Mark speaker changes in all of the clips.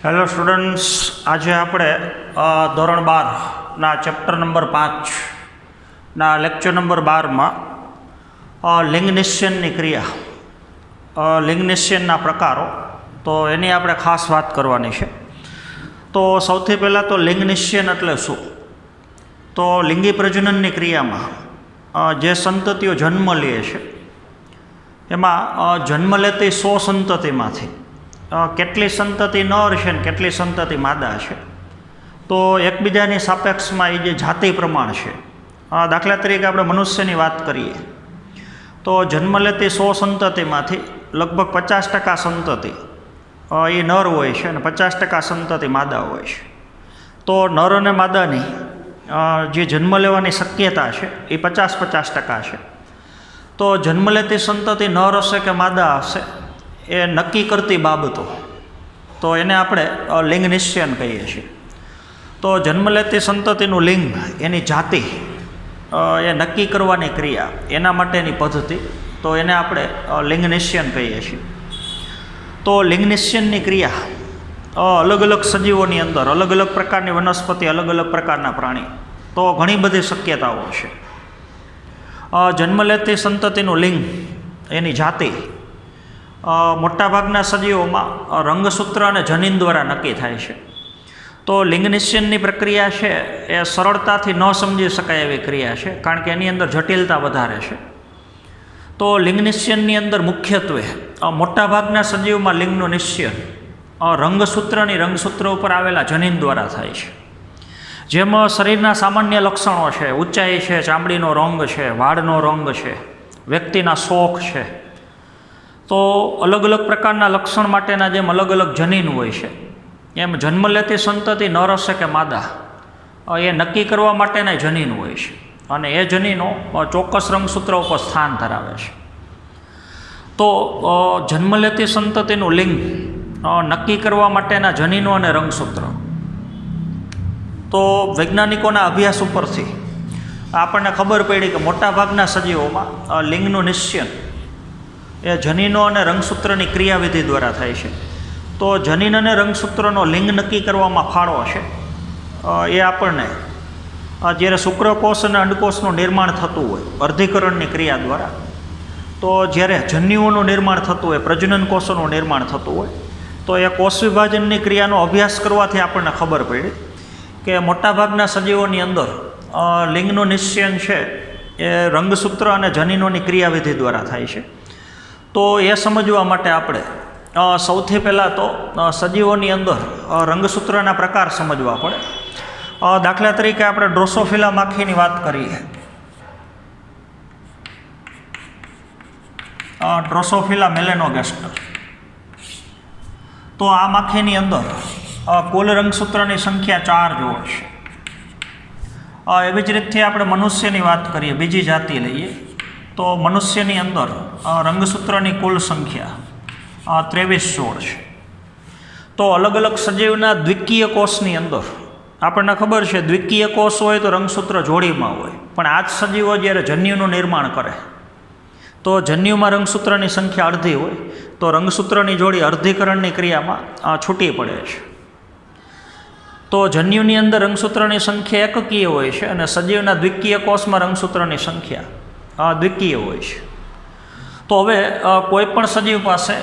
Speaker 1: Hello students, આજે આપણે ધોરણ 12ના ચેપ્ટર નંબર 5ના લેક્ચર નંબર 12માં લિંગ નિશ્ચયનની ક્રિયા, લિંગ નિશ્ચયનના પ્રકારો, તો એની આપણે ખાસ વાત કરવાની છે. તો સૌથી પહેલાં તો લિંગ નિશ્ચયન એટલે શું? તો લિંગી પ્રજનનની ક્રિયામાં જે સંતતિઓ જન્મ લે છે એમાં જન્મ લેતી 100 સંતતિમાંથી કેટલી સંતતિ નર છે ને કેટલી સંતતિ માદા છે, તો એકબીજાની સાપેક્ષમાં એ જે જાતિ પ્રમાણ છે. દાખલા તરીકે આપણે મનુષ્યની વાત કરીએ તો જન્મ લેતી 100 સંતતિમાંથી લગભગ 50% સંતતિ એ નર હોય છે અને 50% સંતતિ માદા હોય છે. તો નર અને માદાની જે જન્મ લેવાની શક્યતા છે એ 50-50% છે. તો જન્મ લેતી સંતતિ નર હશે કે માદા હશે એ નક્કી કરતી બાબતો, તો એને આપણે લિંગ નિશ્ચયન કહીએ છીએ. તો જન્મ લેતી સંતતિનું લિંગ, એની જાતિ એ નક્કી કરવાની ક્રિયા, એના માટેની પદ્ધતિ, તો એને આપણે લિંગ નિશ્ચયન કહીએ છીએ. તો લિંગ નિશ્ચયનની ક્રિયા અલગ અલગ સજીવોની અંદર, અલગ અલગ પ્રકારની વનસ્પતિ, અલગ અલગ પ્રકારના પ્રાણી, તો ઘણી બધી શક્યતાઓ છે. જન્મ લેતી સંતતિનું લિંગ, એની જાતિ મોટાભાગના સજીવોમાં રંગસૂત્ર અને જનીન દ્વારા નક્કી થાય છે. તો લિંગ નિશ્ચયનની પ્રક્રિયા છે એ સરળતાથી ન સમજી શકાય એવી ક્રિયા છે, કારણ કે એની અંદર જટિલતા વધારે છે. તો લિંગ નિશ્ચયનની અંદર મુખ્યત્વે મોટાભાગના સજીવમાં લિંગનું નિશ્ચયન રંગસૂત્ર ઉપર આવેલા જનીન દ્વારા થાય છે. જેમાં શરીરના સામાન્ય લક્ષણો છે, ઊંચાઈ છે, ચામડીનો રંગ છે, વાળનો રંગ છે, વ્યક્તિના શોખ છે, તો અલગ અલગ પ્રકારના લક્ષણ માટેના જેમ અલગ અલગ જનીન હોય છે, એમ જન્મ લેતી સંતતિ નર હશે કે માદા એ નક્કી કરવા માટેના જનીન હોય છે, અને એ જનીનો ચોક્કસ રંગસૂત્ર ઉપર સ્થાન ધરાવે છે. તો જન્મ લેતી સંતતિનું લિંગ નક્કી કરવા માટેના જનીનો અને રંગસૂત્ર, તો વૈજ્ઞાનિકોના અભ્યાસ ઉપરથી આપણને ખબર પડી કે મોટાભાગના સજીવોમાં લિંગનું નિશ્ચયન એ જનીનો અને રંગસૂત્રની ક્રિયાવિધિ દ્વારા થાય છે. તો જનીન અને રંગસૂત્રનો લિંગ નક્કી કરવામાં ફાળો છે એ આપણને જ્યારે શુક્રકોષ અને અંડકોષનું નિર્માણ થતું હોય અર્ધીકરણની ક્રિયા દ્વારા, તો જ્યારે જન્યુઓનું નિર્માણ થતું હોય, પ્રજનન કોષોનું નિર્માણ થતું હોય, તો એ કોષ વિભાજનની ક્રિયાનો અભ્યાસ કરવાથી આપણને ખબર પડી કે મોટાભાગના સજીવોની અંદર લિંગનું નિશ્ચયન છે એ રંગસૂત્ર અને જનીનોની ક્રિયાવિધિ દ્વારા થાય છે. તો એ સમજવા માટે આપણે સૌથી પહેલાં તો સજીવોની અંદર રંગસૂત્રના પ્રકાર સમજવા પડે. દાખલા તરીકે આપણે ડ્રોસોફિલા માખીની વાત કરીએ. ડ્રોસોફિલા મેલેનોગેસ્ટર, તો આ માખીની અંદર કુલ રંગસૂત્રની સંખ્યા 4 જોવે છે. એવી જ રીતથી આપણે મનુષ્યની વાત કરીએ, બીજી જાતિ લઈએ, તો મનુષ્યની અંદર રંગસૂત્રની કુલ સંખ્યા 23-16 છે. તો અલગ અલગ સજીવના દ્વિકીય કોષની અંદર આપણને ખબર છે દ્વિકીય કોષ હોય તો રંગસૂત્ર જોડીમાં હોય, પણ આ જ સજીવો જ્યારે જન્યુનું નિર્માણ કરે તો જન્યુમાં રંગસૂત્રની સંખ્યા અડધી હોય, તો રંગસૂત્રની જોડી અર્ધીકરણની ક્રિયામાં છૂટી પડે છે. તો જન્યુની અંદર રંગસૂત્રની સંખ્યા એકકીય હોય છે અને સજીવના દ્વિકીય કોષમાં રંગસૂત્રની સંખ્યા દ્વિકીય હોય છે. તો હવે કોઈ પણ સજીવ પાસે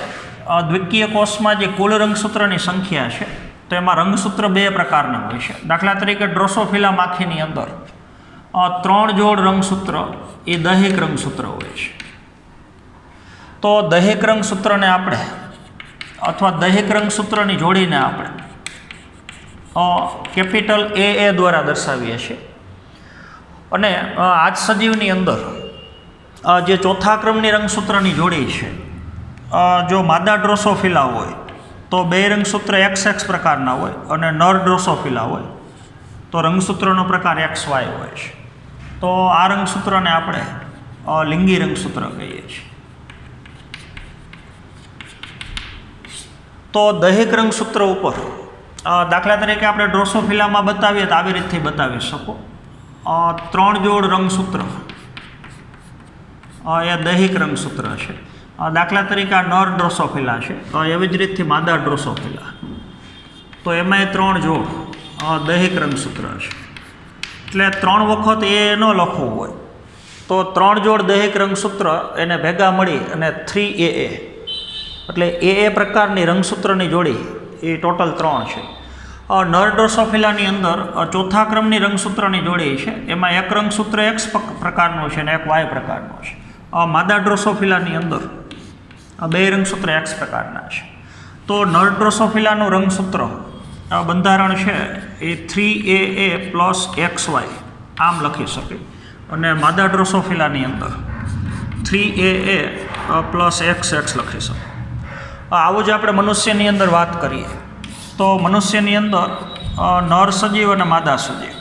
Speaker 1: દ્વિકીય કોષમાં જે કુલ રંગસૂત્રની સંખ્યા છે, તો એમાં રંગસૂત્ર 2 પ્રકારના હોય છે. દાખલા તરીકે ડ્રોસોફિલા માખીની અંદર 3 જોડ રંગસૂત્ર એ દૈહિક રંગસૂત્ર હોય છે. તો દૈહિક રંગસૂત્રને આપણે અથવા દૈહિક રંગસૂત્રની જોડીને આપણે કેપિટલ AA દ્વારા દર્શાવીએ છીએ. અને આ જ સજીવની અંદર જે ચોથા ક્રમની રંગસૂત્રની જોડી છે, જો માદા ડ્રોસોફિલા હોય તો 2 રંગસૂત્ર XX પ્રકારના હોય, અને નર ડ્રોસોફિલા હોય તો રંગસૂત્રનો પ્રકાર XY હોય છે. તો આ રંગસૂત્રને આપણે લિંગી રંગસૂત્ર કહીએ છીએ. તો દૈહિક રંગસૂત્ર ઉપર દાખલા તરીકે આપણે ડ્રોસોફિલામાં બતાવીએ તો આવી રીતથી બતાવી શકો. 3 જોડ રંગસૂત્ર એ દૈહિક રંગસૂત્ર છે. દાખલા તરીકે આ નર ડ્રોસોફિલા છે, તો એવી જ રીતથી માદા ડ્રોસોફિલા. તો એમાંય 3 જોડ દૈહિક રંગસૂત્ર હશે. એટલે 3 વખત એ ન લખવું હોય તો 3 જોડ દૈહિક રંગસૂત્ર એને ભેગા મળી અને 3AA, એટલે AA પ્રકારની રંગસૂત્રની જોડી એ ટોટલ 3 છે. નર ડ્રોસોફિલાની અંદર ચોથા ક્રમની રંગસૂત્રની જોડી છે, એમાં એક રંગસૂત્ર X પ્રકારનું છે અને એક Y પ્રકારનું છે. માદા ડ્રોસોફિલાની અંદર 2 રંગસૂત્ર X પ્રકારના છે. તો નર ડ્રોસોફિલાનું રંગસૂત્ર બંધારણ છે એ 3AA પ્લસ XY આમ લખી શકે, અને માદા ડ્રોસોફિલાની અંદર 3AA પ્લસ XX લખી શકે. આવું જ આપણે મનુષ્યની અંદર વાત કરીએ તો મનુષ્યની અંદર નર સજીવ અને માદા સજીવ.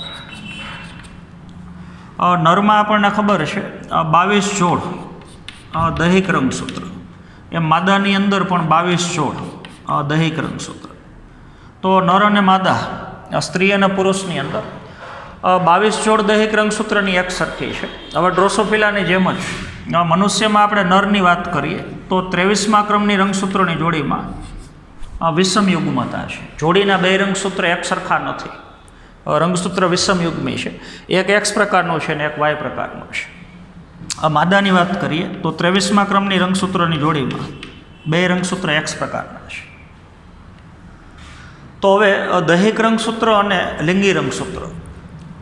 Speaker 1: નરમાં આપણને ખબર છે 22 જોડ દૈહિક રંગસૂત્ર, એમ માદાની અંદર પણ 22 જોડ દૈહિક રંગસૂત્ર. તો નર અને માદા સ્ત્રી અને પુરુષની અંદર 22 જોડ દૈહિક રંગસૂત્રની એક સરખી છે. હવે ડ્રોસોફિલાની જેમ જ મનુષ્યમાં આપણે નરની વાત કરીએ તો 23મા ક્રમની રંગસૂત્રોની જોડીમાં વિષમયુગ્મતા છે. જોડીના 2 રંગસૂત્ર એક સરખા નથી, રંગસૂત્ર વિષમયુગ્મી છે. એક X પ્રકારનું છે અને એક Y પ્રકારનું છે. માદાની વાત કરીએ તો 23મા ક્રમની રંગસૂત્રની જોડીમાં 2 રંગસૂત્ર X પ્રકારના છે. તો હવે દૈહિક રંગસૂત્ર અને લિંગી રંગસૂત્ર,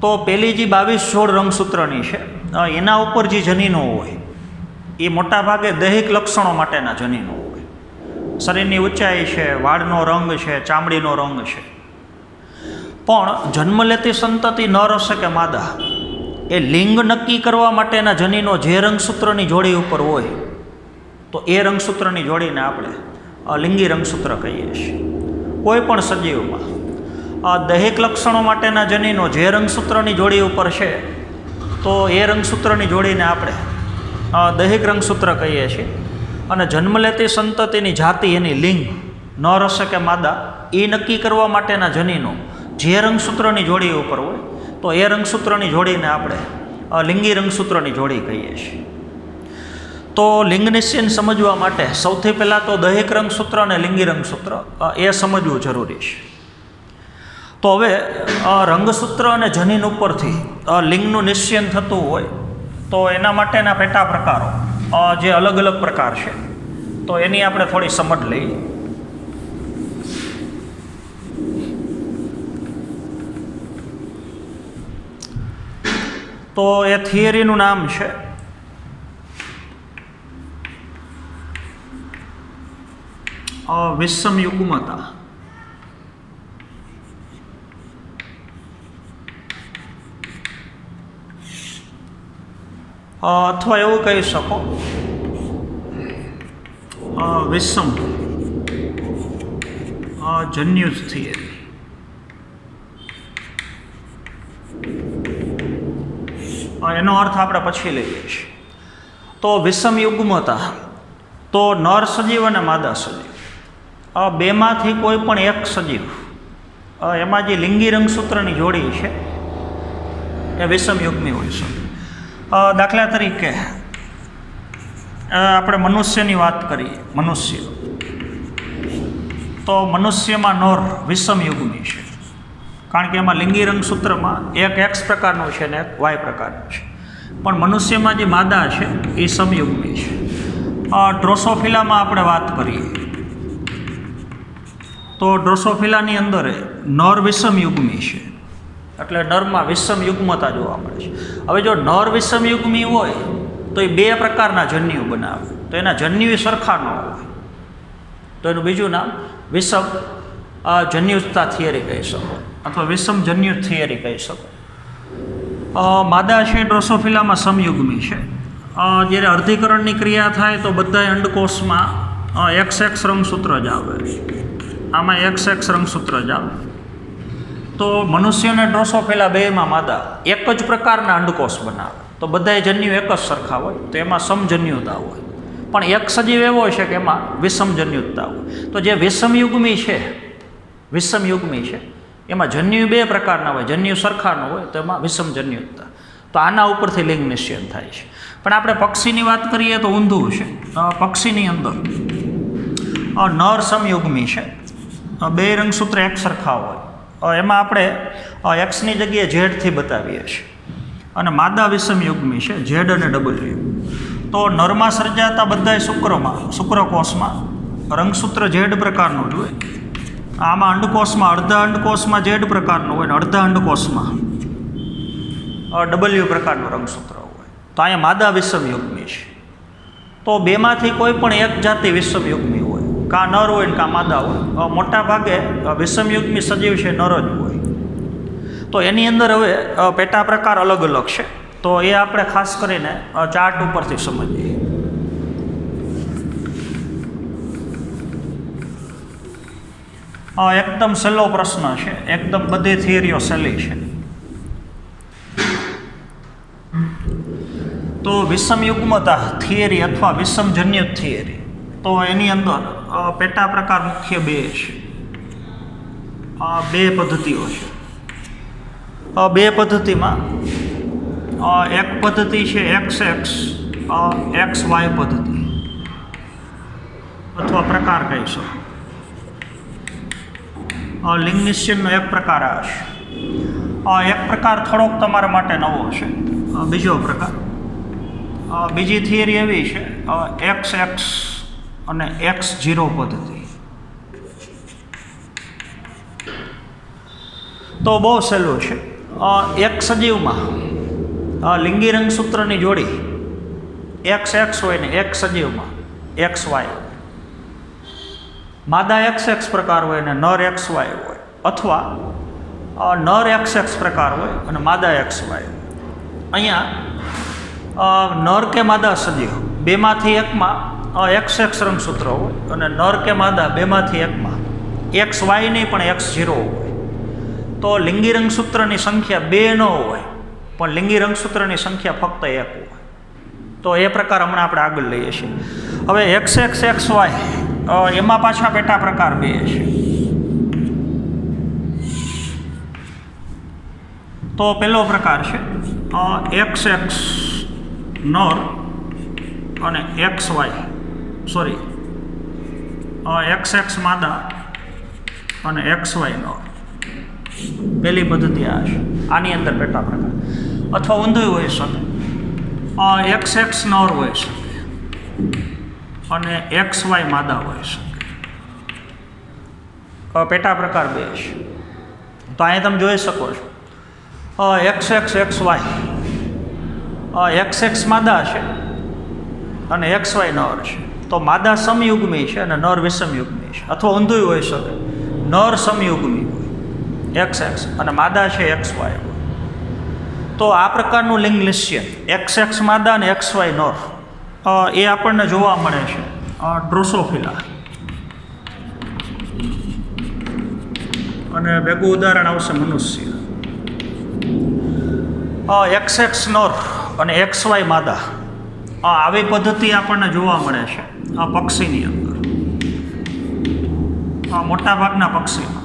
Speaker 1: તો પેલી જે 22 જોડ રંગસૂત્રની છે એના ઉપર જે જનીનો હોય એ મોટાભાગે દૈહિક લક્ષણો માટેના જનીનો હોય. શરીરની ઊંચાઈ છે, વાળનો રંગ છે, ચામડીનો રંગ છે. પણ જન્મ લેતી સંતતિ નર હશે કે માદા, એ લિંગ નક્કી કરવા માટેના જનીનો જે રંગસૂત્રની જોડી ઉપર હોય તો એ રંગસૂત્રની જોડીને આપણે લિંગી રંગસૂત્ર કહીએ છીએ. કોઈ પણ સજીવમાં દૈહિક લક્ષણો માટેના જનીનો જે રંગસૂત્રની જોડી ઉપર છે તો એ રંગસૂત્રની જોડીને આપણે દૈહિક રંગસૂત્ર કહીએ છીએ. અને જન્મ લેતી સંતતિની જાતિ, એની લિંગ નર હશે કે માદા, એ નક્કી કરવા માટેના જનીનો જે રંગસૂત્રની જોડી ઉપર હોય તો એ રંગસૂત્રની જોડીને આપણે લિંગી રંગસૂત્રની જોડી કહીએ છીએ. તો લિંગ નિશ્ચયને સમજવા માટે સૌથી પહેલાં તો દૈહિક રંગસૂત્ર અને લિંગી રંગસૂત્ર એ સમજવું જરૂરી છે. તો હવે રંગસૂત્ર અને જનીન ઉપરથી લિંગનું નિશ્ચયન થતું હોય તો એના માટેના પેટા પ્રકારો જે અલગ અલગ પ્રકાર છે તો એની આપણે થોડી સમજ લઈએ. તો એ થિયરીનું નામ છે વિષમયુગ્મતા. અથવા એવું કહી શકો વિષમ જન્યુજ થિયરી. એનો અર્થ આપણે પછી લઈએ છીએ. તો વિષમયુગ્મતા, તો નર સજીવ અને માદા સજીવ બેમાંથી કોઈ પણ એક સજીવ, એમાં જે લિંગી રંગસૂત્રની જોડી છે એ વિષમયુગ્મી હોય છે. દાખલા તરીકે આપણે મનુષ્યની વાત કરીએ. મનુષ્ય, તો મનુષ્યમાં નર વિષમયુગ્મી છે, કારણ કે એમાં લિંગી રંગસૂત્રમાં એક X પ્રકારનું છે અને એક Y પ્રકારનું છે. પણ મનુષ્યમાં જે માદા છે એ સમયુગ્મી છે. ડ્રોસોફિલામાં આપણે વાત કરીએ તો ડ્રોસોફિલાની અંદર નર વિષમયુગ્મી છે, એટલે નરમાં વિષમયુગ્મતા જોવા મળે છે. હવે જો નર વિષમયુગ્મી હોય તો એ 2 પ્રકારના જન્યુ બનાવે, તો એના જન્યુ સરખા ન હોય તો એનું બીજું નામ વિષમ જન્યુતા થિયરી કહી શકો, અથવા વિષમ જન્યુ થિયરી કહી શકો. માદા છે ડ્રોસોફિલામાં સમયુગ્મી છે. જ્યારે અર્ધીકરણની ક્રિયા થાય તો બધા અંડકોષમાં XX રંગસૂત્ર જ આવે, આમાં XX રંગસૂત્ર જ આવે. તો મનુષ્ય અને ડ્રોસોફિલા બેમાં માદા એક જ પ્રકારના અંડકોષ બનાવે તો બધા જન્યુ એક જ સરખા હોય તો એમાં સમજન્યુતા હોય. પણ એક સજીવ એવો છે કે એમાં વિષમજન્યુતા હોય. તો જે વિષમયુગ્મી છે એમાં જન્યુ 2 પ્રકારના હોય, જન્યુ સરખાનો હોય તો એમાં વિષમજન્યુતા. તો આના ઉપરથી લિંગ નિશ્ચયન થાય છે. પણ આપણે પક્ષીની વાત કરીએ તો ઊંધું છે. પક્ષીની અંદર નર સમયુગ્મી છે બે રંગસૂત્ર એક સરખા હોય એમાં આપણે એક્સની જગ્યાએ ઝેડથી બતાવીએ છીએ અને માદા વિષમયુગ્મી છે ઝેડ અને ડબલ્યુ. તો નરમાં સર્જાતા બધાય શુક્રકોષમાં રંગસૂત્ર ઝેડ પ્રકારનું જ હોય. આમાં અંડકોષમાં અડધા અંડકોષમાં ઝેડ પ્રકારનું હોય ને અડધા અંડકોષમાં ડબલ્યુ પ્રકારનું રંગસૂત્ર હોય. તો અહીંયા માદા વિષમયુગ્મી છે. તો બેમાંથી કોઈ પણ એક જાતિ વિષમયુગ્મી હોય, કાં નર હોય ને કાં માદા હોય. મોટા ભાગે વિષમયુગ્મી સજીવ છે નર જ હોય. તો એની અંદર હવે પેટા પ્રકાર અલગ અલગ છે. તો એ આપણે ખાસ કરીને ચાર્ટ ઉપરથી સમજીએ. એકદમ સહેલો પ્રશ્ન છે, એકદમ બધી થિયરીઓ સહેલી છે. તો વિષમયુગ્મતા થિયરી અથવા વિષમજન્ય થિયરી, તો એની અંદર પેટા પ્રકાર મુખ્ય બે છે. બે પદ્ધતિઓ છે. બે પદ્ધતિમાં એક પદ્ધતિ છે XY પદ્ધતિ અથવા પ્રકાર કહી શકો. લિંગ નિશ્ચયનો એક પ્રકાર આ છે. એક પ્રકાર થોડોક તમારા માટે નવો છે. બીજો પ્રકાર, બીજી થિયરી એવી છે XX અને X0 પદ્ધતિ. તો બહુ સહેલું છે. એક સજીવમાં લિંગી રંગસૂત્રની જોડી XX હોય ને એક સજીવમાં XY, માદા XX પ્રકાર હોય ને નર XY હોય, અથવા નર XX પ્રકાર હોય અને માદા XY હોય. અહીંયા નર કે માદા સજીવ બેમાંથી એકમાં XX રંગસૂત્ર હોય અને નર કે માદા બેમાંથી એકમાં XY નહીં પણ X0 હોય. તો લિંગી રંગસૂત્રની સંખ્યા બે ન હોય પણ લિંગી રંગસૂત્રની સંખ્યા ફક્ત એક હોય. તો એ પ્રકાર હમણાં આપણે આગળ લઈએ છીએ. હવે XXXY એમાં પાછા પેટા પ્રકાર બે છે. તો પહેલો પ્રકાર છે XX નર અને XX માદા અને XY નર. પહેલી પદ્ધતિ આ છે. આની અંદર પેટા પ્રકાર અથવા ઊંધું હોઈ શકે. XX નર હોઈ શકે અને XY માદા હોઈ શકે. પેટા પ્રકાર બે છે. તો અહીંયા તમે જોઈ શકો છો XXXY XX માદા છે અને XY નર છે. તો માદા સમયુગ્મી છે અને નર વિષમયુગ્મી છે. અથવા ઊંધું હોઈ શકે, નર સમયુગ્મી હોય XX અને માદા છે XY હોય. તો આ પ્રકારનું લિંગ નિશ્ચય XX માદા અને XY નર એ આપણને જોવા મળે છે ડ્રોસોફિલા. અને ભેગું ઉદાહરણ આવશે મનુષ્ય. XX નર અને XY માદા આવી પદ્ધતિ આપણને જોવા મળે છે આ પક્ષીની અંદર. મોટા ભાગના પક્ષીમાં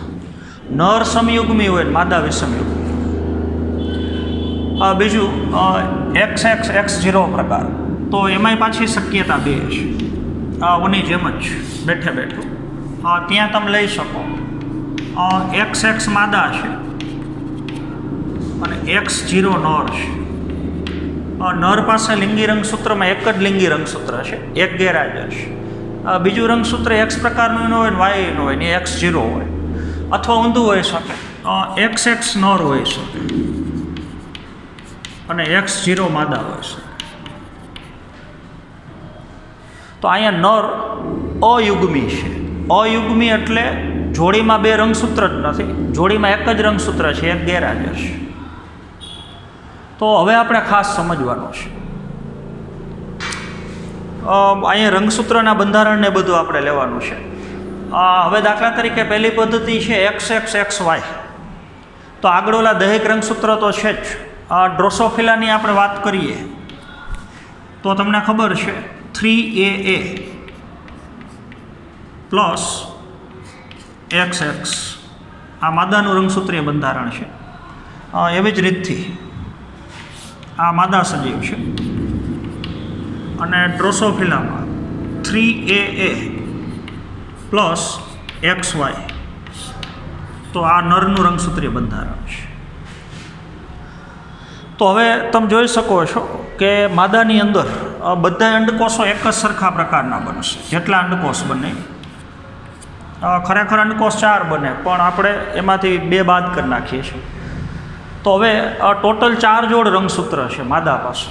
Speaker 1: નર સમયુગ્મી હોય માદા વિષમયુગ્મી. બીજું XX પ્રકાર, તો એમાંય પાછી શક્યતા બે છે. ઓની જેમ જ બેઠે બેઠું ત્યાં તમે લઈ શકો XX માદા છે અને X0 નર છે. નર પાસે લિંગી રંગસૂત્રમાં એક જ લિંગી રંગસૂત્ર છે, એક ગેરહાજર છે. બીજું રંગસૂત્ર X પ્રકારનું ન હોય ને Y નું હોય ને X0 હોય. અથવા ઊંધું હોઈ શકે, XX નર હોઈ શકે અને X0 માદા હોઈ શકે. તો અહીંયા નર અયુગ્મી છે. અયુગ્મી એટલે જોડીમાં બે રંગસૂત્ર જ નથી, જોડીમાં એક જ રંગસૂત્ર છે, એક ગેરહાજર છે. તો હવે આપણે ખાસ સમજવાનું છે. અહીંયા રંગસૂત્રના બંધારણને બધું આપણે લેવાનું છે. હવે દાખલા તરીકે પહેલી પદ્ધતિ છે XXXY. તો આગળ ઓલા દૈહિક રંગસૂત્ર તો છે જ. ડ્રોસોફિલાની આપણે વાત કરીએ તો તમને ખબર છે 3AA પ્લસ XX આ માદાનું રંગસૂત્રીય બંધારણ છે. એવી જ રીતથી આ માદા સજીવ છે અને ડ્રોસોફિલામાં 3AA પ્લસ XY તો આ નરનું રંગસૂત્રીય બંધારણ છે. તો હવે તમે જોઈ શકો છો કે માદાની અંદર બધા અંડકોષો એક જ સરખા પ્રકારના બનશે. જેટલા અંડકોષ બને, ખરેખર અંડકોષ 4 બને, પણ આપણે એમાંથી 2 બાદ કરી નાખીએ છીએ. તો હવે ટોટલ 4 જોડ રંગસૂત્ર છે માદા પાસે.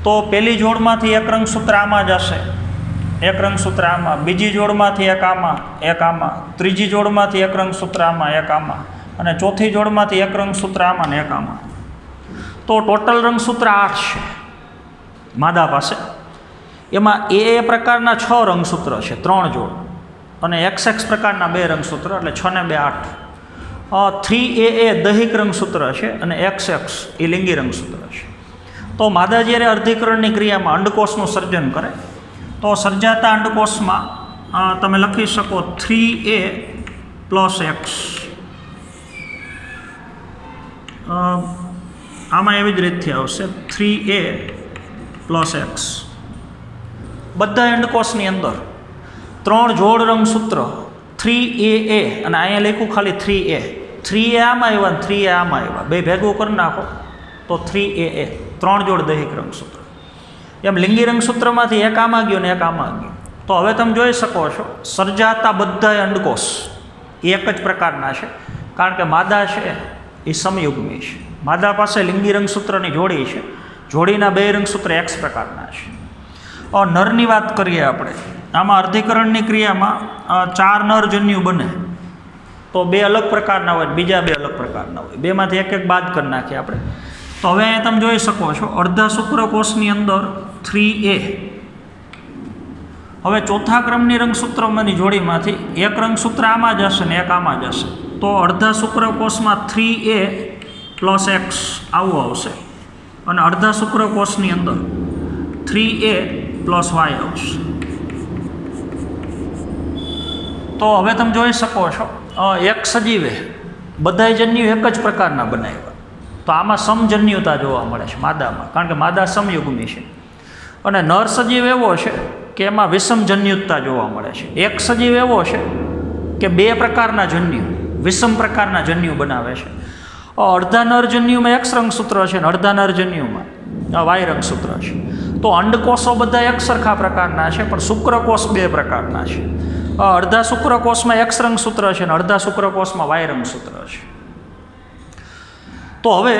Speaker 1: તો પહેલી જોડમાંથી એક રંગસૂત્ર આમાં જશે, એક રંગસૂત્ર આમાં, બીજી જોડમાંથી એક આમાં, એક આમાં, ત્રીજી જોડમાંથી એક રંગસૂત્ર આમાં, એક આમાં, અને ચોથી જોડમાંથી એક રંગસૂત્ર આમાં ને એક આમાં. તો ટોટલ રંગસૂત્ર 8 છે માદા પાસે. એમાં એ પ્રકારના 6 રંગસૂત્ર છે, 3 જોડ, અને XX પ્રકારના 2 રંગસૂત્ર, એટલે 6 ને 2 8. 3AA દૈહિક રંગસૂત્ર છે અને XX એ લિંગી રંગસૂત્ર છે. તો માદા જ્યારે અર્ધીકરણની ક્રિયામાં અંડકોષનું સર્જન કરે તો સર્જાતા અંડકોષમાં તમે લખી શકો 3A + X. આમાં એવી જ રીતથી આવશે 3A + X. બધા અંડકોષની અંદર 3 જોડ રંગસૂત્ર 3AA, અને અહીંયા લખ્યું ખાલી 3A. 3A આમાં આવ્યા અને 3A આમાં આવ્યા, બે ભેગું કરી નાખો તો 3AA, 3 જોડ દૈહિક રંગસૂત્ર. એમ લિંગી રંગસૂત્રમાંથી એક આમાં ગયો ને એક આમાં ગયો. તો હવે તમે જોઈ શકો છો સર્જાતા બધા અંડકોષ એક જ પ્રકારના છે, કારણ કે માદા છે એ સમયુગ્મી છે. માદા પાસે લિંગી રંગસૂત્રની જોડી છે, જોડીના 2 રંગસૂત્ર X પ્રકારના છે. નરની વાત કરીએ આપણે. આમાં અર્ધીકરણની ક્રિયામાં 4 નર જન્યુ બને તો 2 અલગ પ્રકારના હોય, બીજા 2 અલગ પ્રકારના હોય, બેમાંથી એક એક બાદ કરી નાખીએ આપણે. તો હવે અહીંયા તમે જોઈ શકો છો અર્ધા શુક્રકોષની અંદર 3A. હવે ચોથા ક્રમની રંગસૂત્રોમાંની જોડીમાંથી એક રંગસૂત્ર આમાં જશે ને એક આમાં જશે. તો અર્ધા શુક્રકોષમાં 3A + X આવું આવશે, અને અર્ધા શુક્રકોષની અંદર 3A + Y આવશે. તો હવે તમે જોઈ શકો છો એક સજીવે બધા જન્યુ એક જ પ્રકારના બનાવ્યા. તો આમાં સમજન્યુતા જોવા મળે છે માદામાં, કારણ કે માદા સમયુગ્મી છે. અને નર સજીવ એવો છે કે એમાં વિષમજન્યુતા જોવા મળે છે. એક સજીવ એવો છે કે 2 પ્રકારના જન્યુ, વિષમ પ્રકારના જન્યુ બનાવે છે. અડધા નર જન્યુમાં X રંગસૂત્ર છે અને અડધા નર જન્યુમાં Y રંગસૂત્ર છે. તો અંડકોષો બધા એક સરખા પ્રકારના છે, પણ શુક્રકોષ 2 પ્રકારના છે. અડધા શુક્રકોષમાં X રંગસૂત્ર છે અને અડધા શુક્રકોષમાં Y રંગસૂત્ર છે. તો હવે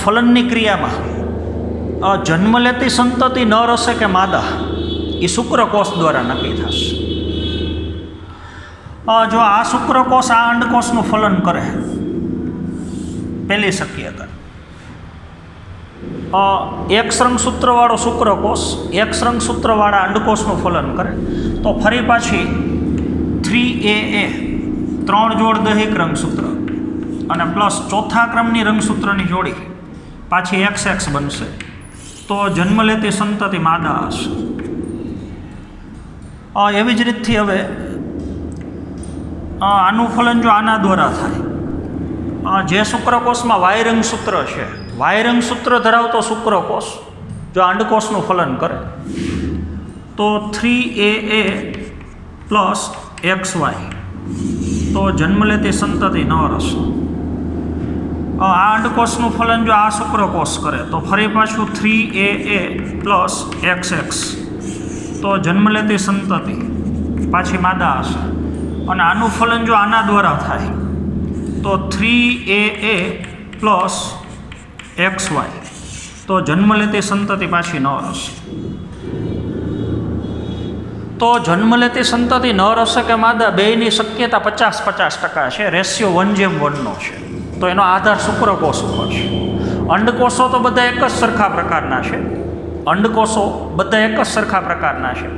Speaker 1: ફલનની ક્રિયામાં જન્મ લેતી સંતતિ નર હશે કે માદા એ શુક્રકોષ દ્વારા નક્કી થશે. જો આ શુક્રકોષ આ અંડકોષનું ફલન કરે, પહેલી શક્યતા, X રંગસૂત્રવાળો શુક્રકોષ X રંગસૂત્રવાળા અંડકોષનું ફલન કરે તો ફરી પાછી 3AA 3 જોડ દૈહિક રંગસૂત્ર અને પ્લસ ચોથા ક્રમની રંગસૂત્રની જોડી પાછી XX બનશે. તો જન્મ લેતી સંતતિ માદા હશે. એવી જ રીતથી હવે આનું ફલન જો આના દ્વારા થાય, જે શુક્રકોષમાં Y રંગસૂત્ર છે, Y રંગસૂત્ર ધરાવતો શુક્રકોષ જો અંડકોષનું ફલન કરે તો 3AA + XY, તો જન્મ લેતી સંતતિ નર હશે. આ અંડકોષનું ફલન જો આ શુક્રકોષ કરે તો ફરી પાછું 3AA + XX, તો જન્મ લેતી સંતતિ પાછી માદા હશે. અને આનું ફલન જો આના દ્વારા થાય તો 3AA + XY, તો જન્મ લેતી સંતતિ પાછી નર હશે. તો જન્મ લેતી સંતતિ નર હશે કે માદા, બેયની શક્યતા 50-50% છે. રેશિયો 1:1 છે. તો એનો આધાર શુક્રકોષ ઉપર છે. અંડકોષો તો બધા એક જ સરખા પ્રકારના છે. અંડકોષો બધા એક જ સરખા પ્રકારના છે.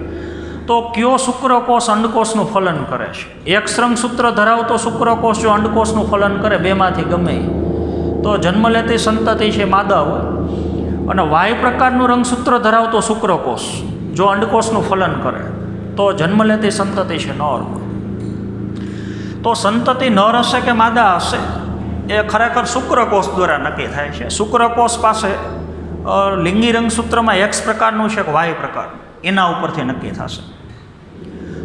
Speaker 1: તો કયો શુક્રકોષ અંડકોષનું ફલન કરે છે? X રંગસૂત્ર ધરાવતો શુક્રકોષ જો અંડકોષનું ફલન કરે, બેમાંથી ગમે તો જન્મ લેતી સંતતિ છે માદા હોય. અને Y પ્રકારનું રંગસૂત્ર ધરાવતો શુક્રકોષ જો અંડકોષનું ફલન કરે તો જન્મ લેતી સંતતિ છે નર હોય. તો સંતતિ નર હશે કે માદા હશે એ ખરેખર શુક્રકોષ દ્વારા નક્કી થાય છે. શુક્રકોષ પાસે લિંગી રંગસૂત્રમાં X પ્રકારનું છે કે Y પ્રકારનું, એના ઉપરથી નક્કી થશે.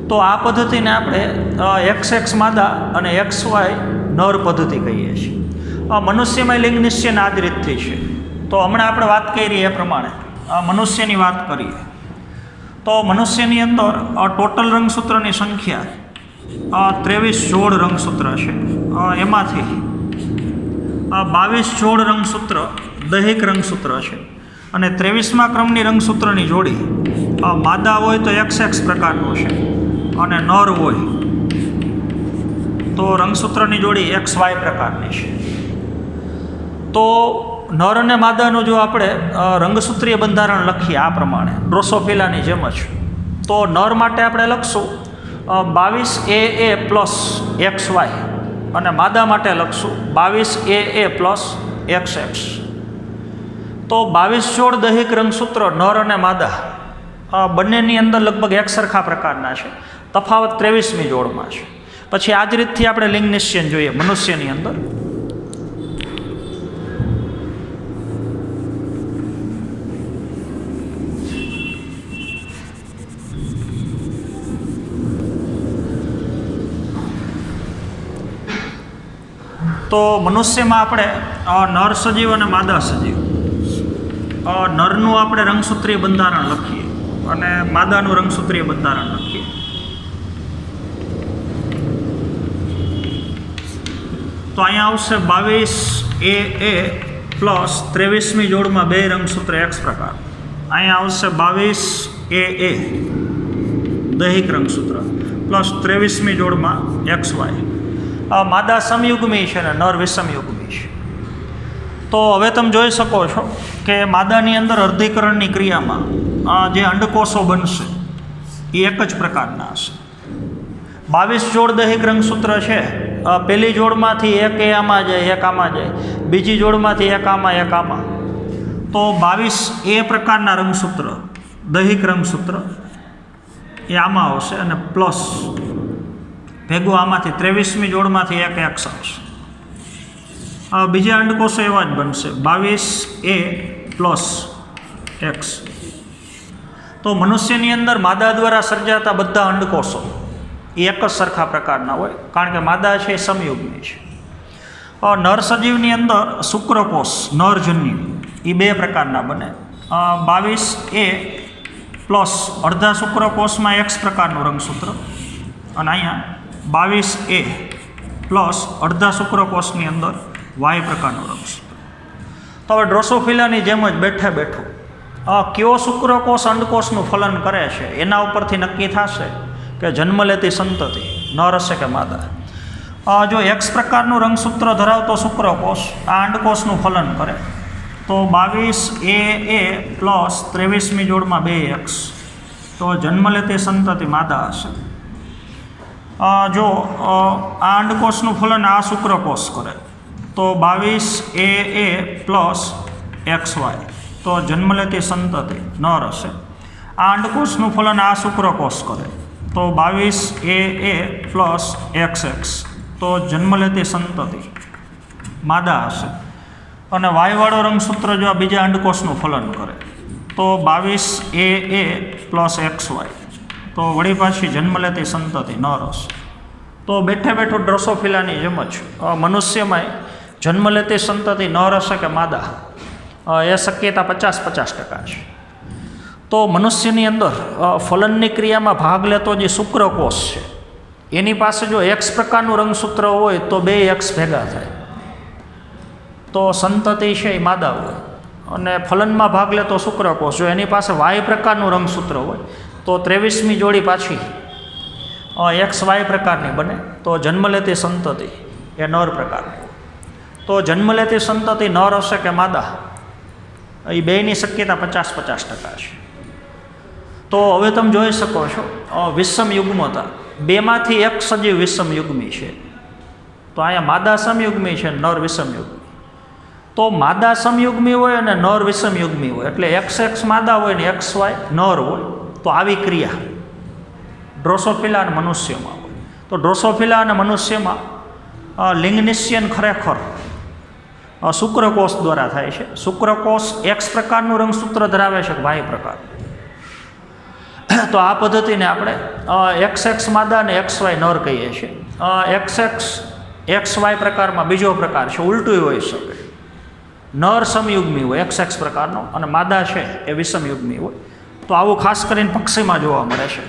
Speaker 1: તો આ પદ્ધતિને આપણે XX માદા અને XY નર પદ્ધતિ કહીએ છીએ. મનુષ્યમાં લિંગ નિશ્ચયન આ જ રીતથી છે. તો હમણાં આપણે વાત કરી એ પ્રમાણે મનુષ્યની વાત કરીએ તો મનુષ્યની અંદર ટોટલ રંગસૂત્રની સંખ્યા 23 જોડ રંગસૂત્ર છે. એમાંથી 22 જોડ રંગસૂત્ર દૈહિક રંગસૂત્ર છે અને 23મા ક્રમની રંગસૂત્રની જોડી માદા હોય તો XX પ્રકારનું છે અને નર હોય તો રંગસૂત્રની જોડી XY પ્રકારની છે. તો નર અને માદાનું જો આપણે રંગસૂત્રીય બંધારણ લખીએ આ પ્રમાણે ડ્રોસોફિલાની જેમ જ, તો નર માટે આપણે લખશું 22AA પ્લસ XY અને માદા માટે લખશું 22AA પ્લસ XX. તો 22 જોડ દૈહિક રંગસૂત્ર નર અને માદા બંનેની અંદર લગભગ એક સરખા પ્રકારના છે, તફાવત 23મી જોડમાં છે. પછી આ જ રીતથી આપણે લિંગ નિશ્ચયન જોઈએ મનુષ્યની અંદર. તો મનુષ્યમાં આપણે નર સજીવ અને માદા સજીવ, નરનું આપણે રંગસૂત્રીય બંધારણ લખીએ અને માદાનું રંગસૂત્રીય બંધારણ લખીએ. તો અહીંયા આવશે 22AA પ્લસ 23મી જોડમાં બે રંગસૂત્ર X પ્રકાર. અહીંયા આવશે 22AA દૈહિક રંગસૂત્ર પ્લસ 23મી જોડમાં XY. માદા સમયુગ્મી છે ને નર વિષમયુગ્મી છે. તો હવે તમે જોઈ શકો છો કે માદાની અંદર અર્ધીકરણની ક્રિયામાં જે અંડકોષો બનશે એ એક જ પ્રકારના હશે. 22 જોડ દૈહિક રંગસૂત્ર છે, પહેલી જોડમાંથી એક એ આમાં જાય, એક આમાં જાય, બીજી જોડમાંથી એક આમાં, એક આમાં. તો 22A પ્રકારના રંગસૂત્ર દૈહિક રંગસૂત્ર એ આમાં આવશે અને પ્લસ ભેગું આમાંથી 23મી જોડમાંથી એક X આવશે. બીજા અંડકોષો એવા જ બનશે 22A પ્લસ X. તો મનુષ્યની અંદર માદા દ્વારા સર્જાતા બધા અંડકોષો એ એક જ સરખા પ્રકારના હોય, કારણ કે માદા છે એ સમયુગ્મી છે. નર સજીવની અંદર શુક્રકોષ નરજન્યુ એ બે પ્રકારના બને. 22A પ્લસ અડધા શુક્રકોષમાં X પ્રકારનું રંગસૂત્ર અને અહીંયા 22A પ્લસ અડધા શુક્રકોષની અંદર Y પ્રકારનું રંગસૂત્ર. તો હવે ડ્રોસોફિલાની જેમ જ બેઠે બેઠું કયો શુક્રકોષ અંડકોષનું ફલન કરે છે એના ઉપરથી નક્કી થશે કે જન્મ લેતી સંતતિ નર હશે કે માદા. જો X પ્રકારનું રંગસૂત્ર ધરાવતો શુક્રકોષ આ અંડકોષનું ફલન કરે તો 22AA પ્લસ 23મી જોડમાં 2X, તો જન્મ લેતી સંતતિ માદા હશે. જો આ અંડકોષનું ફલન આ શુક્રકોષ કરે તો 22AA પ્લસ XY, તો જન્મ લેતી સંતતિ નર હશે. આ અંડકોષનું ફલન આ શુક્રકોષ કરે તો 22AA પ્લસ XX, તો જન્મ લેતી સંતતિ માદા હશે. અને વાયવાળો રંગસૂત્ર જો આ બીજા અંડકોષનું ફલન કરે તો 22AA પ્લસ XY, તો વળી પાછી જન્મ લેતી સંતતિ નર હશે. તો બેઠે બેઠું ડ્રોસોફિલાની જેમ જ મનુષ્યમાં જન્મ લેતી સંતતિ નર હશે કે માદા એ શક્યતા 50-50% છે. તો મનુષ્યની અંદર ફલનની ક્રિયામાં ભાગ લેતો જે શુક્રકોષ છે એની પાસે જો X પ્રકારનું રંગસૂત્ર હોય તો બે X ભેગા થાય તો સંતતિ છે એ માદા હોય. અને ફલનમાં ભાગ લેતો શુક્રકોષ જો એની પાસે Y પ્રકારનું રંગસૂત્ર હોય તો 23મી જોડી પાછી XY પ્રકારની બને, તો જન્મ લેતી સંતતિ એ નર પ્રકારની. તો જન્મ લેતી સંતતિ નર હશે કે માદા એ બેની શક્યતા 50-50% છે. તો હવે તમે જોઈ શકો છો વિષમ યુગ્મતા, બેમાંથી એક સજીવ વિષમ યુગ્મી છે. તો અહીંયા માદા સમયુગ્મી છે, નર વિષમ યુગ્મી. તો માદા સમયુગ્મી હોય અને નર વિષમ યુગ્મી હોય એટલે XX માદા હોય ને XY નર હોય. તો આવી ક્રિયા ડ્રોસોફિલા અને મનુષ્યમાં હોય. તો ડ્રોસોફિલા અને મનુષ્યમાં લિંગ નિશ્ચયન ખરેખર શુક્રકોષ દ્વારા થાય છે. શુક્રકોષ X પ્રકારનું રંગસૂત્ર ધરાવે છે Y પ્રકાર. તો આ પદ્ધતિને આપણે XX માદા અને XY નર કહીએ છીએ. XX XY પ્રકારમાં બીજો પ્રકાર છે, ઉલટું હોઈ શકે. નર સમયુગ્મી હોય XX પ્રકારનો અને માદા છે એ વિષમયુગ્મી હોય. તો આવું ખાસ કરીને પક્ષીમાં જોવા મળે છે.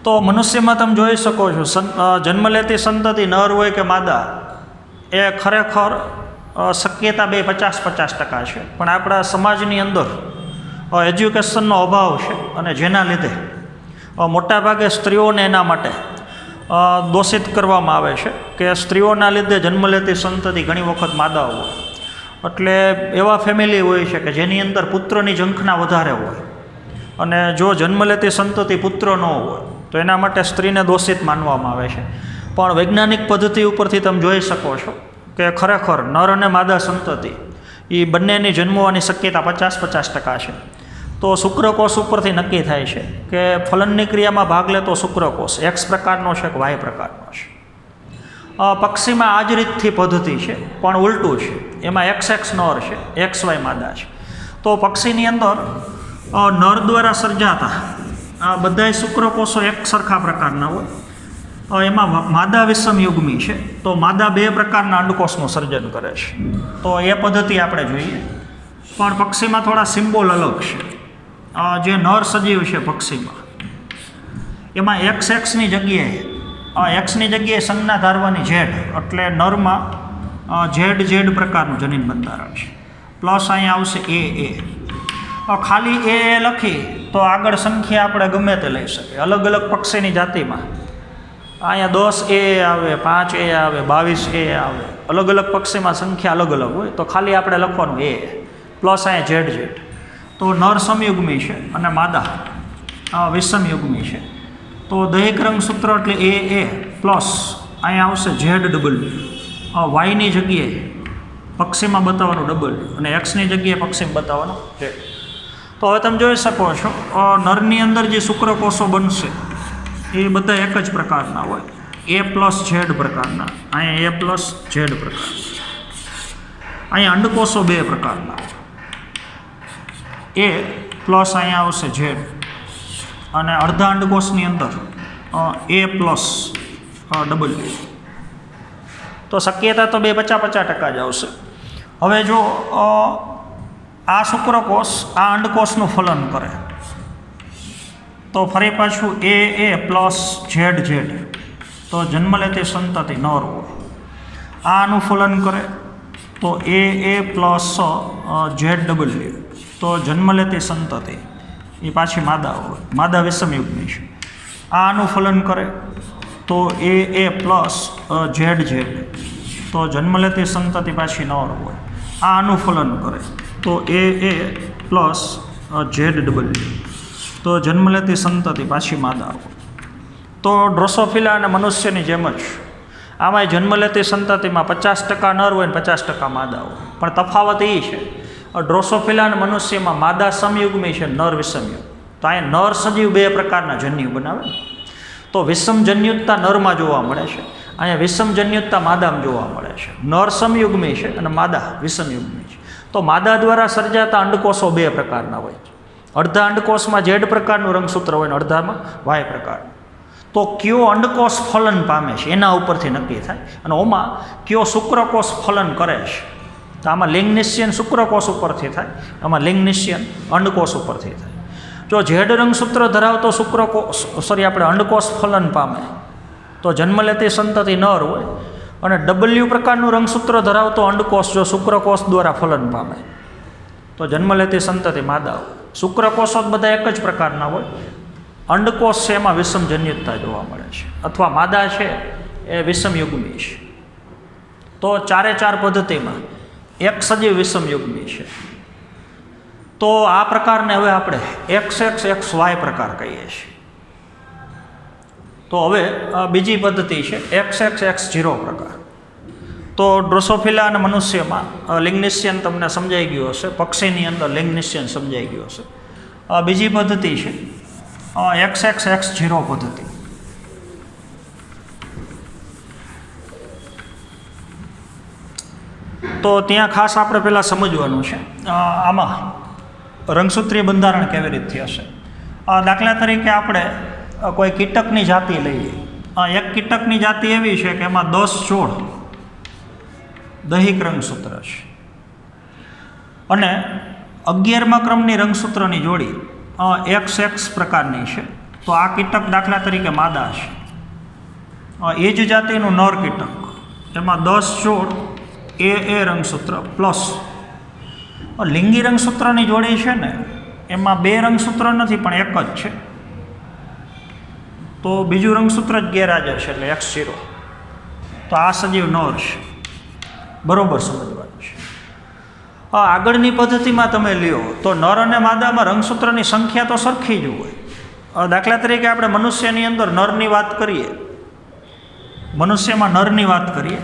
Speaker 1: તો મનુષ્યમાં તમે જોઈ શકો છો, જન્મ લેતી સંતતિ નર હોય કે માદા, એ ખરેખર શક્યતા બે 50-50% છે. પણ આપણા સમાજની અંદર એજ્યુકેશનનો અભાવ છે અને જેના લીધે મોટાભાગે સ્ત્રીઓને એના માટે દોષિત કરવામાં આવે છે કે સ્ત્રીઓના લીધે જન્મ લેતી સંતતિ ઘણી વખત માદા હોય. એટલે એવા ફેમિલી હોય છે કે જેની અંદર પુત્રની ઝંખના વધારે હોય અને જો જન્મ લેતી સંતતિ પુત્ર ન હોય તો એના માટે સ્ત્રીને દોષિત માનવામાં આવે છે. પણ વૈજ્ઞાનિક પદ્ધતિ ઉપરથી તમે જોઈ શકો છો કે ખરેખર નર અને માદા સંતતિ એ બંનેની જન્મવાની શક્યતા 50-50% છે. તો શુક્રકોષ ઉપરથી નક્કી થાય છે કે ફલનની ક્રિયામાં ભાગ લેતો શુક્રકોષ X પ્રકારનો છે કે Y પ્રકારનો છે. પક્ષીમાં આ જ રીતથી પદ્ધતિ છે, પણ ઉલટું છે. એમાં XX નર છે, XY માદા છે. તો પક્ષીની અંદર નર દ્વારા સર્જાતા આ બધાય શુક્રકોષો એક સરખા પ્રકારના હોય. એમાં માદા વિષમયુગ્મી છે, તો માદા બે પ્રકારના અંડકોષનું સર્જન કરે છે. તો એ પદ્ધતિ આપણે જોઈએ. પણ પક્ષીમાં થોડા સિમ્બોલ અલગ છે. જે નર સજીવ છે પક્ષીમાં, એમાં XXની જગ્યાએ Xની જગ્યાએ સંજ્ઞા ધારવાની Z, એટલે નરમાં ZZ પ્રકારનું જનીન બંધારણ છે. પ્લસ અહીંયા આવશે AA. ખાલી AA લખી તો આગળ સંખ્યા આપણે ગમે તે લઈ શકીએ. અલગ અલગ પક્ષીની જાતિમાં અહીંયા 10 AA આવે, 5 A આવે, 22 A આવે. અલગ અલગ પક્ષીમાં સંખ્યા અલગ અલગ હોય, તો ખાલી આપણે લખવાનું A પ્લસ અહીંયા ZZ. તો નર સમયુગ્મી છે અને માદા વિષમયુગ્મી છે. તો દૈહિક રંગસૂત્ર એટલે AA પ્લસ અહીંયા આવશે ZW. વાયની જગ્યાએ પક્ષીમાં બતાવવાનું W અને Xની જગ્યાએ પક્ષીમાં બતાવવાનું Z. તો હવે તમે જોઈ શકો છો નરની અંદર જે શુક્રકોષો બનશે એ બધા એક જ પ્રકારના હોય, A પ્લસ Z પ્રકારના. અહીંયા A પ્લસ Z પ્રકારના. અહીંયા અંડકોષો બે પ્રકારના, A પ્લસ અહીંયા આવશે Z અને અડધા અંડકોષની અંદર A પ્લસ W. તો શક્યતા તો બે 50-50% જ આવશે. હવે જો આ શુક્રકોષ આ અંડકોષનું ફલન કરે તો ફરી પાછું AA પ્લસ ZZ, તો જન્મ લેતી સંતતિ નર હોય. આનું ફલન કરે તો AA પ્લસ ZW, તો જન્મ લેતી સંતતિ એ પાછી માદા હોય, માદા વિષમયુગ્મી છે. આનું ફલન કરે તો AA પ્લસ ZZ, તો જન્મ લેતી સંતતિ પાછી નર હોય. આનું ફલન કરે તો AA પ્લસ ZW, તો જન્મ લેતી સંતતિ પાછી માદા હોય. તો ડ્રોસોફિલા અને મનુષ્યની જેમ જ આમાંય જન્મ લેતી સંતતિમાં 50% નર હોય ને 50% માદા હોય. પણ તફાવત એ છે, ડ્રોસોફિલા અને મનુષ્યમાં માદા સમયુગ્મી છે, નર વિષમયુગ. તો અહીંયા નર સજીવ બે પ્રકારના જન્યુ બનાવે. તો વિષમજન્યુતા નરમાં જોવા મળે છે, અહીંયા વિષમજન્યુતા માદામાં જોવા મળે છે. નર સમયુગ્મી છે અને માદા વિષમયુગ્મી છે. તો માદા દ્વારા સર્જાતા અંડકોષો બે પ્રકારના હોય. અડધા અંડકોષમાં Z પ્રકારનું રંગસૂત્ર હોય ને અડધામાં Y પ્રકારનું. તો કયો અંડકોષ ફલન પામે છે એના ઉપરથી નક્કી થાય. અને ઓમાં કયો શુક્રકોષ ફલન કરે છે, તો આમાં લિંગનિશ્ચયન શુક્રકોષ ઉપરથી થાય, આમાં લિંગનિશ્ચયન અંડકોષ ઉપરથી થાય. જો Z રંગસૂત્ર ધરાવતો આપણે અંડકોષ ફલન પામે તો જન્મ લેતી સંતતિ નર હોય, અને W પ્રકારનું રંગસૂત્ર ધરાવતો અંડકોષ જો શુક્રકોષ દ્વારા ફલન પામે તો જન્મ લેતી સંતતિ માદા હોય. શુક્રકોષો બધા એક જ પ્રકારના હોય. અંડકોષ છે એમાં વિષમજન્યુતા જોવા મળે છે, અથવા માદા છે એ વિષમયુગ્મી છે. તો 4 પદ્ધતિમાં એક સજીવ વિષમયુગ્મી છે. તો આ પ્રકારને હવે આપણે XXXY પ્રકાર કહીએ છીએ. તો હવે બીજી પદ્ધતિ છે XXX0 પ્રકાર. તો ડ્રોસોફિલા અને મનુષ્યમાં લિંગનિશ્ચયન તમને સમજાઈ ગયું હશે, પક્ષીની અંદર લિંગનિશ્ચયન સમજાઈ ગયું હશે. બીજી પદ્ધતિ છે XXX0 પદ્ધતિ. તો ત્યાં ખાસ આપણે પહેલાં સમજવાનું છે આમાં રંગસૂત્રીય બંધારણ કેવી રીતથી હશે. દાખલા તરીકે આપણે કોઈ કીટકની જાતિ લઈએ એક કીટકની જાતિ એવી છે કે એમાં 10 છોડ દૈહિક રંગસૂત્ર છે અને 11મા ક્રમની રંગસૂત્રની જોડી XX પ્રકારની છે. તો આ કીટક દાખલા તરીકે માદા છે. એ જ જાતિનું નર કીટક, એમાં 10 છોડ AA રંગસૂત્ર પ્લસ લિંગી રંગસૂત્રની જોડી છે ને એમાં 2 રંગસૂત્ર નથી પણ એક જ છે. તો બીજું રંગસૂત્ર જ ગેરહાજર છે એટલે X0. તો આ સજીવ નર છે. બરોબર સમજવાનું છે. આગળની પદ્ધતિમાં તમે લ્યો તો નર અને માદામાં રંગસૂત્રની સંખ્યા તો સરખી જ હોય. દાખલા તરીકે આપણે મનુષ્યની અંદર નરની વાત કરીએ, મનુષ્યમાં નરની વાત કરીએ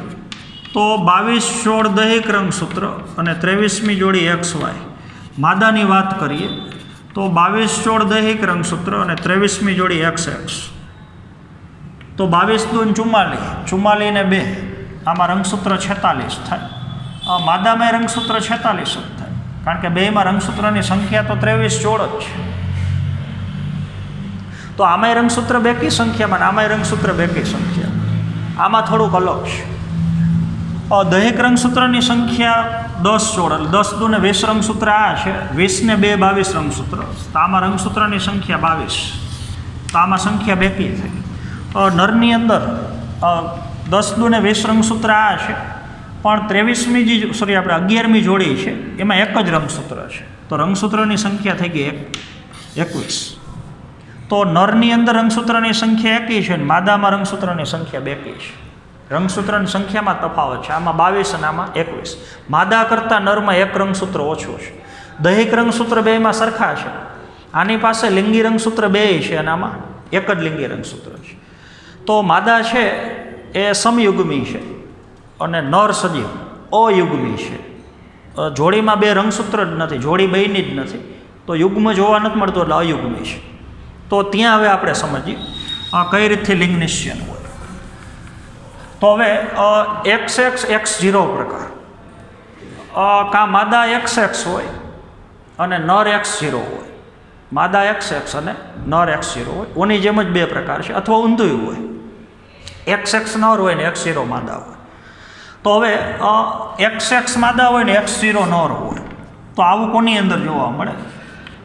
Speaker 1: તો 22 છોડ દૈહિક રંગસૂત્ર અને 23મી જોડી XY. માદાની વાત કરીએ તો 22 છોડ દૈહિક રંગસૂત્ર અને 23મી જોડી XX. તો 22 દૂ 44, 44 ને 2, આમાં રંગસૂત્ર 46 થાય. માદામાં રંગસૂત્ર 46 જ થાય, કારણ કે બેમાં રંગસૂત્રની સંખ્યા તો 23 છોડ જ છે. તો આમાંય રંગસૂત્ર બેકી સંખ્યામાં, આમાંય રંગસૂત્ર બેકી સંખ્યા. આમાં થોડુંક અલગ છે. દૈહિક રંગસૂત્રની સંખ્યા 10 છોડ, એટલે 10 દૂ ને 20 રંગસૂત્ર આ છે, 20 ને 2 22 રંગસૂત્ર. તો આમાં રંગસૂત્રની સંખ્યા 22. તો આમાં સંખ્યા બેકી થઈ. નરની અંદર 10 દૂ ને 20 રંગસૂત્ર આ છે, પણ 23મી આપણે 11મી જોડી છે એમાં એક જ રંગસૂત્ર છે. તો રંગસૂત્રની સંખ્યા થઈ ગઈ 21. તો નરની અંદર રંગસૂત્રની સંખ્યા એકી છે અને માદામાં રંગસૂત્રની સંખ્યા બેકી છે. રંગસૂત્રની સંખ્યામાં તફાવત છે, આમાં 22 અને આમાં 21. માદા કરતાં નરમાં એક રંગસૂત્ર ઓછું છે. દૈહિક રંગસૂત્ર બેમાં સરખા છે. આની પાસે લિંગી રંગસૂત્ર 2 છે અને આમાં એક જ લિંગી રંગસૂત્ર છે. તો માદા છે એ સમયુગ્મી છે અને નર સજીવ અયુગ્મી છે. જોડીમાં 2 રંગસૂત્ર જ નથી, જોડી બેયની જ નથી. તો યુગ્મ જોવા નથી મળતું એટલે અયુગ્મી છે. તો ત્યાં હવે આપણે સમજીએ કઈ રીતથી લિંગ નિશ્ચયન હોય. તો હવે XX X0 પ્રકાર, કાં માદા XX હોય અને નર X0 હોય, માદા XX અને નર X0 હોય. ઓની જેમ જ 2 પ્રકાર છે, અથવા ઊંધું હોય, XX નર હોય ને X0 માદા હોય. તો હવે XX માદા હોય ને X0 નર હોય. તો આવું કોની અંદર જોવા મળે?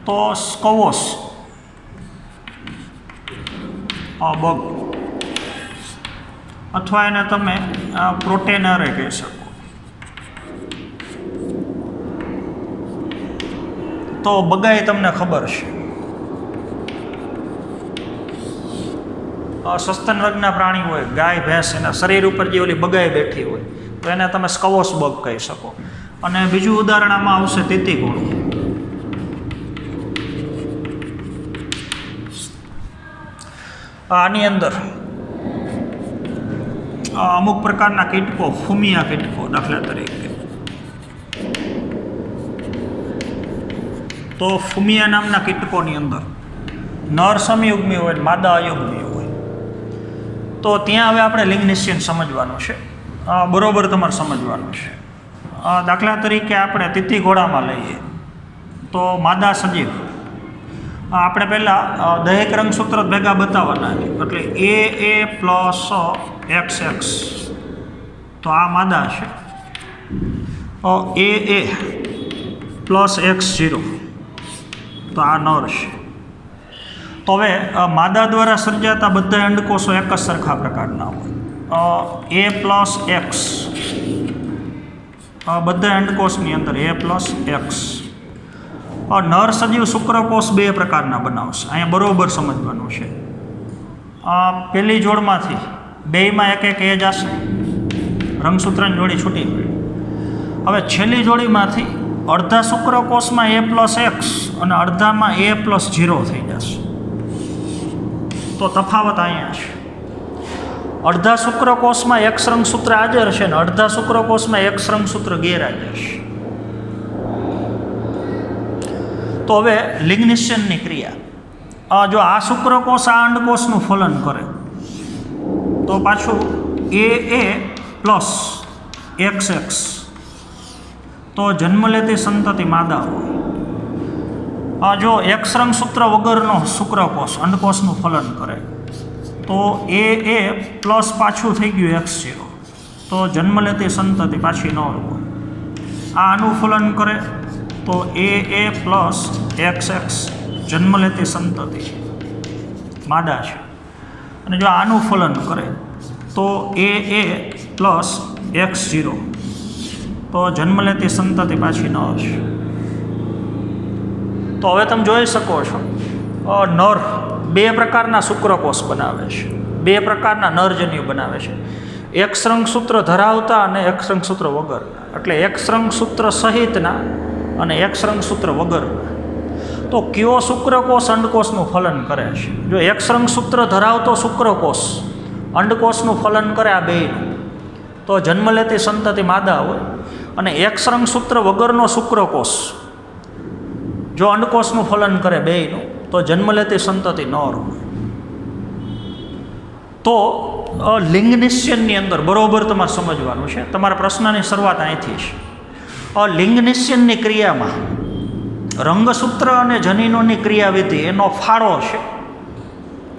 Speaker 1: તો સ્કવોસ બગ, અથવા એને તમે પ્રોટેનરે કહી શકો. તો બગાઈ તમને ખબર છે, સસ્તન વર્ગના પ્રાણી હોય, ગાય ભેંસ, એના શરીર ઉપર જે ઓલી બગાઈ બેઠી હોય તો એને તમે સ્કવોસ બગ કહી શકો. અને બીજું ઉદાહરણ આમાં આવશે તીતીઘોડું. આની અંદર અમુક પ્રકારના કીટકો, ફુમિયા કીટકો દાખલા તરીકે, તો ફુમિયા નામના કીટકોની અંદર નર સમયુગ્મી હોય, માદા અયુગ્મી હોય. તો ત્યાં હવે આપણે લિંગ નિશ્ચયન સમજવાનું છે. બરોબર તમારે સમજવાનું છે. દાખલા તરીકે આપણે તીતીઘોડામાં લઈએ તો માદા સજીવ, આપણે પહેલાં દૈહિક રંગસૂત્ર ભેગા બતાવવાના એટલે AA પ્લસ XX. તો આ માદા છે, AA પ્લસ X0, તો આ નર છે. તો હવે માદા દ્વારા સર્જાતા બધા અંડકોષો એક જ સરખા પ્રકારના હોય. A પ્લસ X, બધા અંડકોષની અંદર A પ્લસ X. નર સજીવ શુક્રકોષ 2 પ્રકારના બનાવશે. અહીંયા બરોબર સમજવાનું છે. પહેલી જોડમાંથી બેયમાં એક એક એ જશે, રંગસૂત્રની જોડી છૂટી પડી. હવે છેલ્લી જોડીમાંથી અડધા શુક્રકોષમાં A પ્લસ X અને અડધામાં A પ્લસ 0 થઈ જશે. તો તફાવત અહીંયા છે. અડધા શુક્રકોષમાં X રંગસૂત્ર હાજર છે અને અડધા શુક્રકોષમાં X રંગસૂત્ર ગેરહાજર છે. તો હવે લિંગ નિશ્ચયનની ક્રિયા, જો આ શુક્રકોષ આ અંડકોષનું ફલન કરે તો પાછું AA પ્લસ XX. તો જન્મ લેતી સંતતિ માદા હોય. જો X રંગસૂત્ર વગરનો શુક્રકોષ અંડકોષનું ફલન કરે તો એ પ્લસ પાછું થઈ ગયું x0, તો જન્મ લેતી સંતતિ પાછી નોર હોય. આ આનું ફલન કરે તો એ પ્લસ XX જન્મ લેતી સંતતિ માદા છે. અને જો આનું ફલન કરે તો એ પ્લસ X0, તો જન્મ લેતી સંતતિ પાછી નર છે. તો હવે તમે જોઈ શકો છો નર બે પ્રકારના શુક્રકોષ બનાવે છે, બે પ્રકારના નરજન્યુ બનાવે છે, એક રંગસૂત્ર ધરાવતા અને એક રંગસૂત્ર વગરના. એટલે એક રંગસૂત્ર સહિતના અને એક રંગસૂત્ર વગરના. તો કયો શુક્રકોષ અંડકોષનું ફલન કરે છે? જો એક રંગસૂત્ર ધરાવતો શુક્રકોષ અંડકોષનું ફલન કરે આ બેયનું, તો જન્મ લેતી સંતતિ માદા હોય. અને એક રંગસૂત્ર વગરનો શુક્રકોષ જો અંડકોષનું ફલન કરે બેયનું, તો જન્મ લેતી સંતતિ નર હોય. તો લિંગ નિશ્ચયની અંદર બરોબર તમારે સમજવાનું છે. તમારા પ્રશ્નની શરૂઆત અહીંથી છે. લિંગ નિશ્ચયની ક્રિયામાં રંગસૂત્ર અને જનીનોની ક્રિયાવિધિ એનો ફાળો છે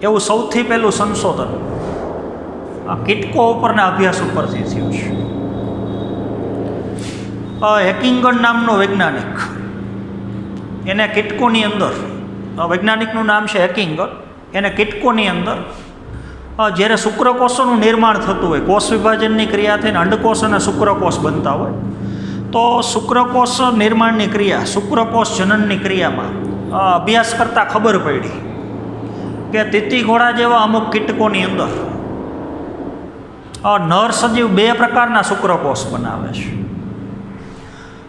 Speaker 1: એવું સૌથી પહેલું સંશોધન આ કીટકો ઉપરના અભ્યાસ ઉપરથી થયું છે. હેકિંગન નામનો વૈજ્ઞાનિક, એને કીટકોની અંદર, વૈજ્ઞાનિકનું નામ છે હેકિંગન, એને કીટકોની અંદર જ્યારે શુક્રકોષોનું નિર્માણ થતું હોય, કોષ વિભાજનની ક્રિયા થઈને અંડકોષ અને શુક્રકોષ બનતા હોય, તો શુક્રકોષ નિર્માણની ક્રિયા, શુક્રકોષ જનનની ક્રિયામાં અભ્યાસ કરતાં ખબર પડી કે તીતી ઘોડા જેવા અમુક કીટકોની અંદર નર સજીવ બે પ્રકારના શુક્રકોષ બનાવે છે.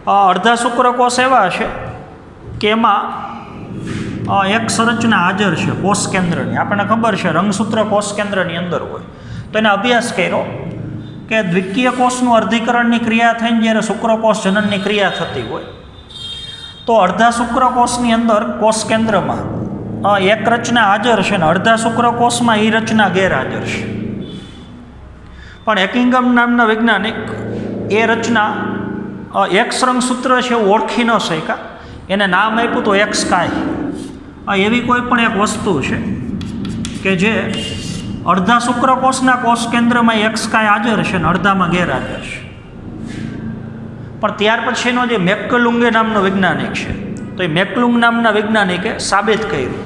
Speaker 1: અડધા શુક્રકોષ એવા છે કે એમાં એક સંરચના હાજર છે કોષ કેન્દ્રની, આપણને ખબર છે રંગસૂત્ર કોષ કેન્દ્રની અંદર હોય. તો એને અભ્યાસ કર્યો કે દ્વિકીય કોષનું અર્ધીકરણની ક્રિયા થઈને જ્યારે શુક્રકોષ જનનની ક્રિયા થતી હોય, તો અડધા શુક્રકોષની અંદર કોષ કેન્દ્રમાં એક રચના હાજર છે ને અડધા શુક્રકોષમાં એ રચના ગેરહાજર છે. પણ હેકિંગમ નામના વૈજ્ઞાનિક એ રચના એક રંગસૂત્ર છે એવું ઓળખી ન શક્યા, એને નામ આપ્યું તો એક્સ કાય. એવી કોઈ પણ એક વસ્તુ છે કે જે અડધા શુક્રકોષના કોષ કેન્દ્રમાં એક્સ કાય હાજર છે ને અડધામાં ગેરહાજર છે. પણ ત્યાર પછીનો જે મેકલુંગે નામનો વૈજ્ઞાનિક છે, તો એ મેકલુંગ નામના વૈજ્ઞાનિકે સાબિત કર્યું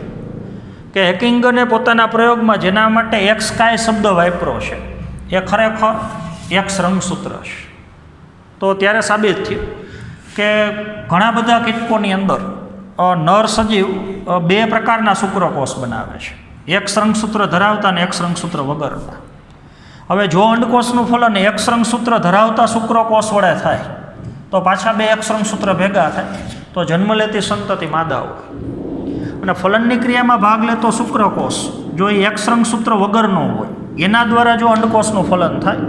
Speaker 1: કે હેકિંગને પોતાના પ્રયોગમાં જેના માટે એક્સ કાય શબ્દ વાપર્યો છે એ ખરેખર એક્સ રંગસૂત્ર છે. તો ત્યારે સાબિત થયું કે ઘણા બધા કીટકોની અંદર નર સજીવ બે પ્રકારના શુક્રકોષ બનાવે છે, એક રંગસૂત્ર ધરાવતા અને એક રંગસૂત્ર વગરના. હવે જો અંડકોષનું ફલન એક રંગસૂત્ર ધરાવતા શુક્રકોષ વડે થાય તો પાછા બે એક રંગસૂત્ર ભેગા થાય, તો જન્મ લેતી સંતતિ માદા હોય. અને ફલનની ક્રિયામાં ભાગ લેતો શુક્રકોષ જો એ એક રંગસૂત્ર વગરનો હોય, એના દ્વારા જો અંડકોષનું ફલન થાય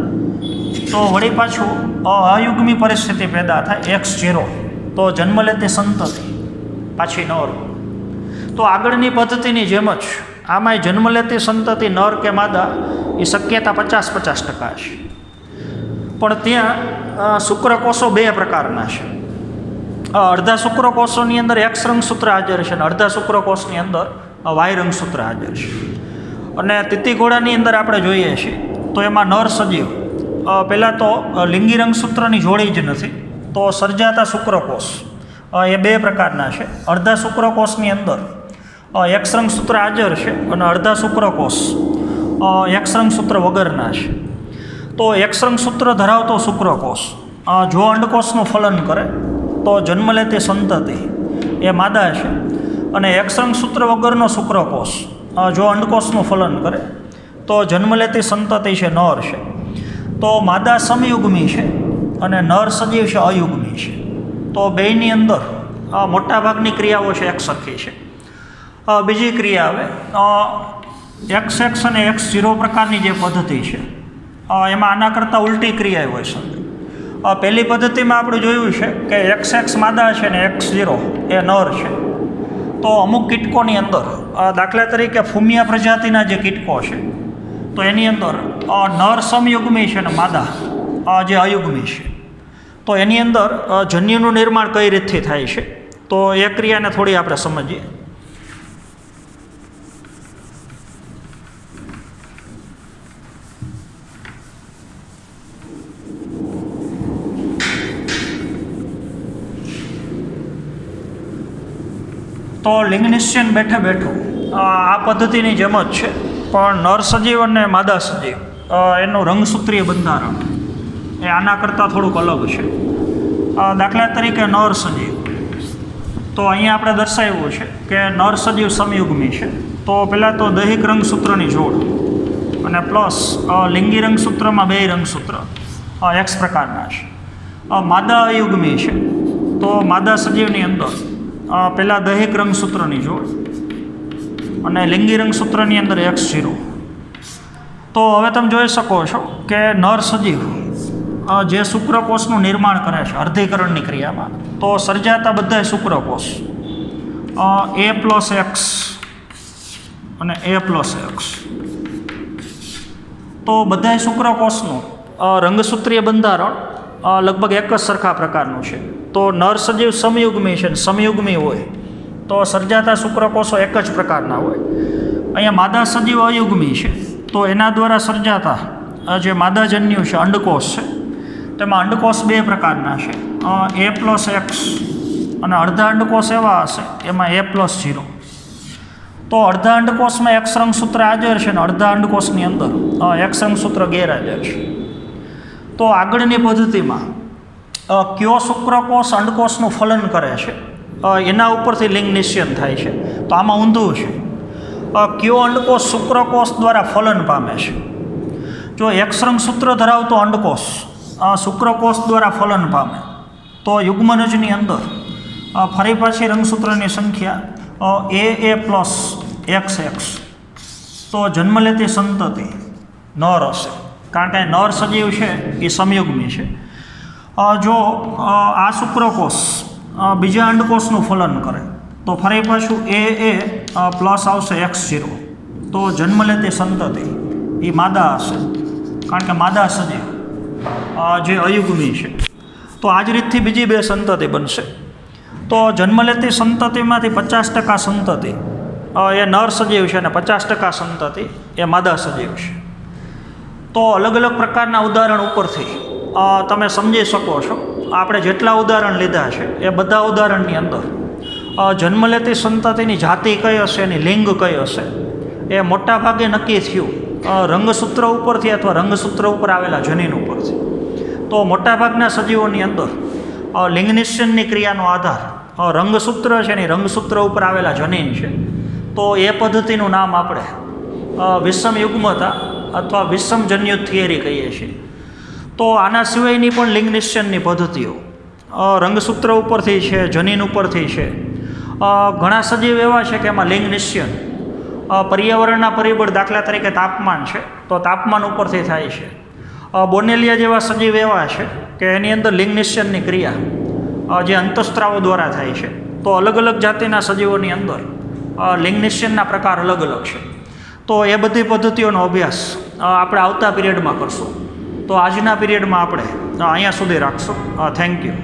Speaker 1: તો વળી પાછું અયુગ્મી પરિસ્થિતિ પેદા થાય X0, તો જન્મ લેતી સંતતિ પાછી નર. તો આગળની પદ્ધતિની જેમ જ આમાંય જન્મ લેતી સંતતિ નર કે માદા એ શક્યતા 50-50% છે. પણ ત્યાં શુક્રકોષો બે પ્રકારના છે. અડધા શુક્રકોષોની અંદર એક્સ રંગસૂત્ર હાજર છે અને અડધા શુક્રકોષની અંદર વાય રંગસૂત્ર હાજર છે. અને તીતી ઘોડાની અંદર આપણે જોઈએ છીએ તો એમાં નર સજીવ પહેલાં તો લિંગી રંગસૂત્રની જોડી જ નથી, તો સર્જાતા શુક્રકોષ એ બે પ્રકારના છે. અડધા શુક્રકોષની અંદર એક્સ રંગસૂત્ર હાજર છે અને અડધા શુક્રકોષ એક્સ રંગસૂત્ર વગરના છે. તો એક્સ રંગસૂત્ર ધરાવતો શુક્રકોષ જો અંડકોષનું ફલન કરે તો જન્મ લેતી સંતતિ એ માદા છે. અને એક્સ રંગસૂત્ર વગરનો શુક્રકોષ જો અંડકોષનું ફલન કરે તો જન્મ લેતી સંતતિ છે નર છે. તો માદા સમયુગ્મી છે અને નર સજીવ છે અયુગ્મી છે. તો બેયની અંદર મોટાભાગની ક્રિયાઓ છે એક સરખી છે. બીજી ક્રિયા આવે XX અને X0 પ્રકારની જે પદ્ધતિ છે એમાં આના કરતાં ઉલટી ક્રિયા હોય છે. પહેલી પદ્ધતિમાં આપણે જોયું છે કે XX માદા છે ને X0 એ નર છે. તો અમુક કીટકોની અંદર દાખલા તરીકે ફૂમિયા પ્રજાતિના જે કીટકો છે તો એની અંદર નર સમયુગ્મી છે ને માદા જે અયુગ્મી છે. તો એની અંદર જન્યુનું નિર્માણ કઈ રીતથી થાય છે તો એ ક્રિયાને થોડી આપણે સમજીએ. તો લિંગ નિશ્ચયન બેઠે બેઠું આ પદ્ધતિની જેમ જ છે, પણ નર સજીવ અને માદા સજીવ એનું રંગસૂત્રીય બંધારણ એ આના કરતાં થોડુંક અલગ છે. દાખલા તરીકે નર સજીવ, તો અહીંયા આપણે દર્શાવ્યું છે કે નર સજીવ સમયુગ્મી છે. તો પહેલાં તો દૈહિક રંગસૂત્રની જોડ અને પ્લસ લિંગી રંગસૂત્રમાં બે રંગસૂત્ર એક્સ પ્રકારના છે. માદા અયુગ્મી છે, તો માદા સજીવની અંદર પહેલાં દૈહિક રંગસૂત્રની જોડ અને લિંગી રંગસૂત્રની અંદર X0. તો હવે તમે જોઈ શકો છો કે નર સજીવ જે શુક્રકોષનું નિર્માણ કરે છે અર્ધીકરણની ક્રિયામાં, તો સર્જાતા બધા શુક્રકોષ A+X અને A+X, તો બધા શુક્રકોષનું રંગસૂત્રીય બંધારણ લગભગ એક જ સરખા પ્રકારનું છે. તો નર સજીવ સમયુગ્મી છે, સમયુગ્મી હોય તો સર્જાતા શુક્રકોષો એક જ પ્રકારના હોય. અહીંયા માદા સજીવ અયુગ્મી છે, તો એના દ્વારા સર્જાતા જે માદાજન્યુ છે અંડકોષ છે, તેમાં અંડકોષ બે પ્રકારના છે, A+X અને અડધા અંડકોષ એવા હશે એમાં A+0. તો અડધા અંડકોષમાં X રંગસૂત્ર હાજર છે અને અડધા અંડકોષની અંદર X રંગસૂત્ર ગેરહાજર છે. તો આગળની પદ્ધતિમાં કયો શુક્રકોષ અંડકોષનું ફલન કરે છે એના ઉપરથી લિંગ નિશ્ચયન થાય છે. તો આમાં ઊંધું છે, કયો અંડકોષ શુક્રકોષ દ્વારા ફલન પામે છે. જો X રંગસૂત્ર ધરાવતો અંડકોષ શુક્રકોષ દ્વારા ફલન પામે તો યુગ્મનજની અંદર ફરી પાછી રંગસૂત્રની સંખ્યા AA+XX, તો જન્મ લેતી સંતતિ નર હશે, કારણ કે નર સજીવ છે એ સમયુગ્મી છે. જો આ શુક્રકોષ બીજા અંડકોષનું ફલન કરે તો ફરી પાછું AA+ આવશે X0, તો જન્મ લેતી સંતતિ એ માદા હશે, કારણ કે માદા સજીવ જે અયુગ્મી છે. તો આ જ રીતથી બીજી બે સંતતિ બનશે. તો જન્મ લેતી સંતતિમાંથી 50% સંતતિ એ નર સજીવ છે અને 50% સંતતિ એ માદા સજીવ છે. તો અલગ અલગ પ્રકારના ઉદાહરણ ઉપરથી તમે સમજી શકો છો. આપણે જેટલા ઉદાહરણ લીધા છે એ બધા ઉદાહરણની અંદર જન્મ લેતી સંતતિની જાતિ કઈ હશે, એની લિંગ કઈ હશે, એ મોટા ભાગે નક્કી થયું રંગસૂત્ર ઉપરથી અથવા રંગસૂત્ર ઉપર આવેલા જનીન ઉપરથી. તો મોટાભાગના સજીવોની અંદર લિંગ નિશ્ચયનની ક્રિયાનો આધાર રંગસૂત્ર છે ને રંગસૂત્ર ઉપર આવેલા જનીન છે. તો એ પદ્ધતિનું નામ આપણે વિષમ યુગ્મતા અથવા વિષમ જન્યુત થિયરી કહીએ છીએ. તો આના સિવાયની પણ લિંગ નિશ્ચયનની પદ્ધતિઓ રંગસૂત્ર ઉપરથી છે, જનીન ઉપરથી છે. ઘણા સજીવ એવા છે કે એમાં લિંગ નિશ્ચયન પર્યાવરણના પરિબળ, દાખલા તરીકે તાપમાન છે તો તાપમાન ઉપરથી થાય છે. બોનેલિયા જેવા સજીવ એવા છે કે એની અંદર લિંગ નિશ્ચયનની ક્રિયા જે અંતઃસ્ત્રાવો દ્વારા થાય છે. તો અલગ અલગ જાતિના સજીવોની અંદર લિંગ નિશ્ચયનના પ્રકાર અલગ અલગ છે. તો એ બધી પદ્ધતિઓનો અભ્યાસ આપણે આવતા પીરિયડમાં કરશું. તો આજના પીરિયડમાં આપણે અહીંયા સુધી રાખશું. Thank you.